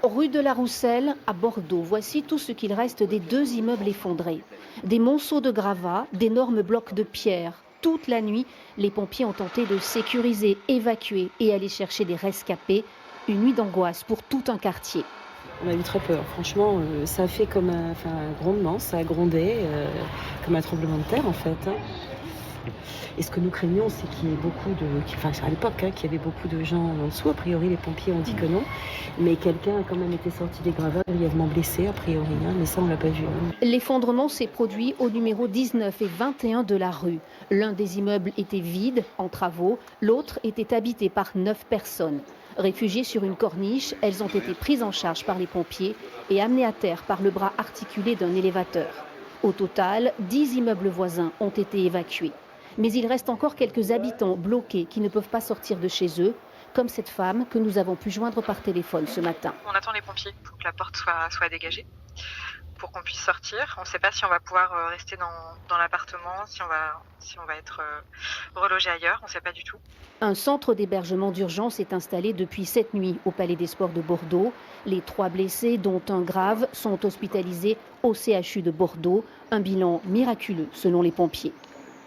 Rue de la Rousselle, à Bordeaux, voici tout ce qu'il reste des 2 immeubles effondrés. Des monceaux de gravats, d'énormes blocs de pierre. Toute la nuit, les pompiers ont tenté de sécuriser, évacuer et aller chercher des rescapés. Une nuit d'angoisse pour tout un quartier. On a eu très peur. Franchement, ça a fait comme un grondement, ça a grondé, comme un tremblement de terre en fait, hein. Et ce que nous craignons, c'est qu'il y ait beaucoup à l'époque, hein, qu'il y avait beaucoup de gens en dessous. A priori, les pompiers ont dit que non. Mais quelqu'un a quand même été sorti des gravats, grièvement blessé, a priori, hein, mais ça, on l'a pas vu, hein. L'effondrement s'est produit au numéro 19 et 21 de la rue. L'un des immeubles était vide, en travaux, l'autre était habité par 9 personnes. Réfugiées sur une corniche, elles ont été prises en charge par les pompiers et amenées à terre par le bras articulé d'un élévateur. Au total, 10 immeubles voisins ont été évacués. Mais il reste encore quelques habitants bloqués qui ne peuvent pas sortir de chez eux, comme cette femme que nous avons pu joindre par téléphone ce matin. On attend les pompiers pour que la porte soit dégagée, pour qu'on puisse sortir. On ne sait pas si on va pouvoir rester dans l'appartement, si on va être relogé ailleurs, on ne sait pas du tout. Un centre d'hébergement d'urgence est installé depuis cette nuit au Palais des Sports de Bordeaux. Les 3 blessés, dont un grave, sont hospitalisés au CHU de Bordeaux. Un bilan miraculeux selon les pompiers.